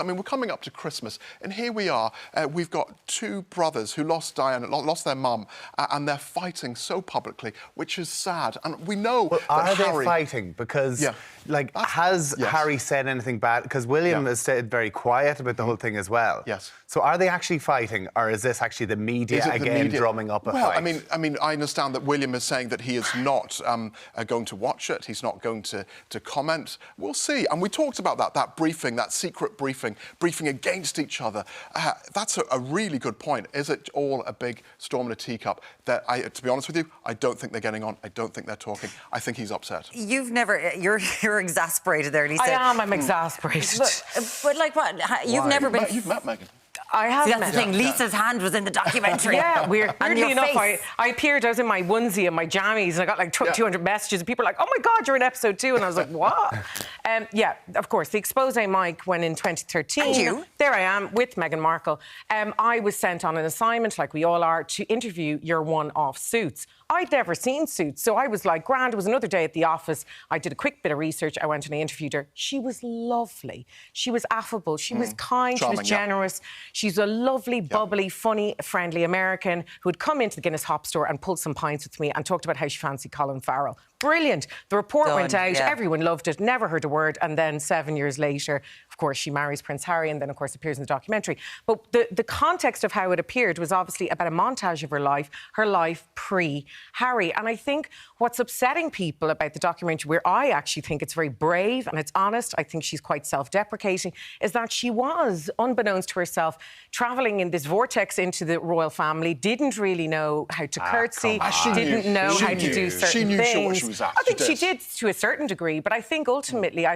I mean, we're coming up to Christmas, and here we are. We've got two brothers who lost Diana, lost their mum, and they're fighting so publicly, which is sad. And we know that are Harry... they fighting? Because, like, has Harry said anything bad? Because William has stayed very quiet about the whole thing as well. Yes. So are they actually fighting, or is this actually the media again drumming up a fight? Well, I mean, I understand that William is saying that he is not going to watch it. He's not going to comment. We'll see. And we talked about that briefing, that secret briefing against each other. That's a really good point. Is it all a big storm in a teacup? That to be honest with you, I don't think they're getting on. I don't think they're talking. I think he's upset. You're exasperated there, Lisa. I'm exasperated. But like what? You've never been... You've met Meghan. I have. See, that's the thing. Lisa's hand was in the documentary. Yeah, weirdly enough, face. I appeared. I was in my onesie and my jammies, and I got like 200 messages. And people were like, "Oh my God, you're in episode 2," and I was like, "What?" Yeah, of course. The Xposé mic went in 2013. And you? There I am with Meghan Markle. I was sent on an assignment, like we all are, to interview your one-off Suits. I'd never seen Suits, so I was like, grand. It was another day at the office. I did a quick bit of research. I went and I interviewed her. She was lovely. She was affable. She was kind. Charming, she was generous. She's a lovely, bubbly, funny, friendly American who had come into the Guinness Hop store and pulled some pints with me and talked about how she fancied Colin Farrell. Brilliant. The report went out. Everyone loved it. Never heard a word. And then 7 years later, of course, she marries Prince Harry and then, of course, appears in the documentary. But the context of how it appeared was obviously about a montage of her life pre-Harry. And I think what's upsetting people about the documentary, where I actually think it's very brave and it's honest, I think she's quite self-deprecating, is that she was, unbeknownst to herself, travelling in this vortex into the royal family, didn't really know how to curtsy, didn't know how to do certain things. I think she did to a certain degree, but I think ultimately,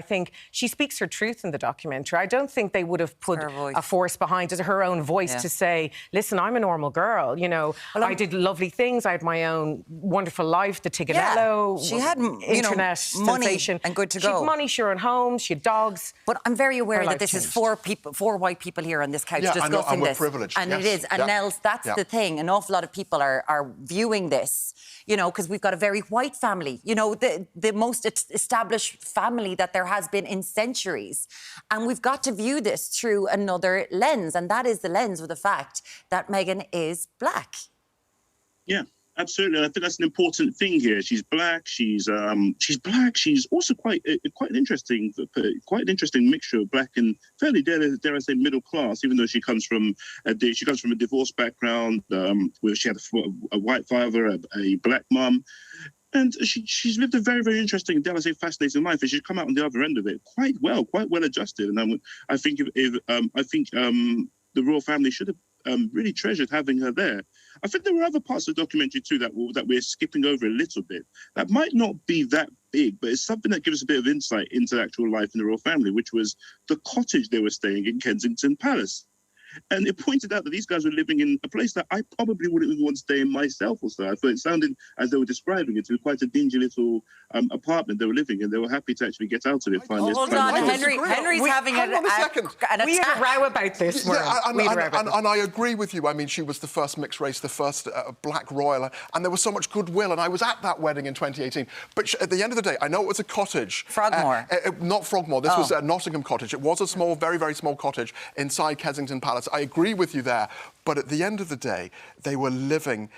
she speaks her truth in the documentary. I don't think they would have put a force behind it, her own voice to say, listen, I'm a normal girl, you know, I did lovely things, I had my own wonderful life, the Tiganello, she had, internet sensation. And good to go. She had money, she had homes, she had dogs. But I'm very aware that this is four white people here on this couch discussing this. Privileged. And it is. And Nels, that's the thing. An awful lot of people are viewing this, you know, because we've got a very white family, you know, the most established family that there has been in centuries. And we've got to view this through another lens, and that is the lens of the fact that Meghan is black. Yeah. Absolutely, I think that's an important thing here. She's black. She's black. She's also quite an interesting mixture of black and fairly dare I say middle class. Even though she comes from a divorce background, where she had a white father, a black mum. And she's lived a very, very interesting, dare I say, fascinating life. And she's come out on the other end of it quite well adjusted. And I think the royal family should have really treasured having her there. I think there were other parts of the documentary too that we're skipping over a little bit. That might not be that big, but it's something that gives us a bit of insight into actual life in the royal family, which was the cottage they were staying in Kensington Palace. And it pointed out that these guys were living in a place that I probably wouldn't even want to stay in myself or so. I thought it sounded, as they were describing it, to be quite a dingy little apartment they were living in. They were happy to actually get out of it. Hold on, Henry's having an attack. We had a row about this. And I agree with you. I mean, she was the first mixed race, the first black royal, and there was so much goodwill, and I was at that wedding in 2018. But at the end of the day, I know it was a cottage. Frogmore. Not Frogmore. This was Nottingham Cottage. It was a small, very, very small cottage inside Kensington Palace. I agree with you there, but at the end of the day, they were living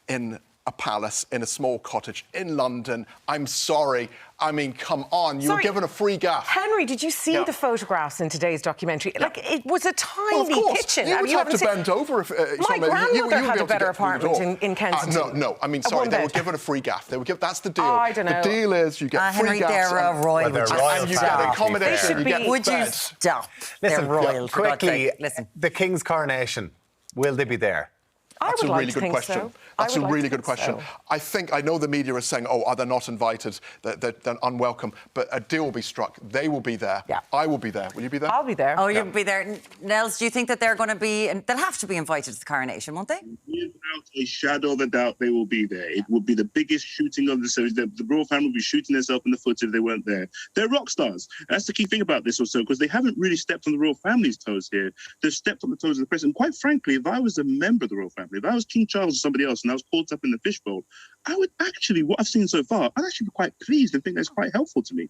in a palace, in a small cottage in London. I'm sorry. I mean, come on, you were given a free gaff. Henry, did you see the photographs in today's documentary? Like, it was a tiny kitchen. You would have to bend over if... My grandmother had a better apartment in Kensington. No, I mean, sorry, they were given a free gaff. That's the deal. I don't know. The deal is you get free gaffs. Henry, they're royal. And you get accommodation, you get Would you stop? Listen, they're royal, quickly, the King's coronation, will they be there? That's a really good question. So. That's a really good question. I know the media is saying, oh, they're not invited, they're unwelcome, but a deal will be struck. They will be there. Yeah. I will be there. Will you be there? I'll be there. Oh, you'll be there. Nels, do you think that they're going to be... And they'll have to be invited to the coronation, won't they? Without a shadow of a doubt, they will be there. It would be the biggest shooting of the series. The royal family will be shooting themselves in the foot if they weren't there. They're rock stars. That's the key thing about this also, because they haven't really stepped on the royal family's toes here. They've stepped on the toes of the president. Quite frankly, if I was a member of the royal family, if I was King Charles or somebody else and I was caught up in the fishbowl, I would actually, what I've seen so far, I'd actually be quite pleased and think that's quite helpful to me.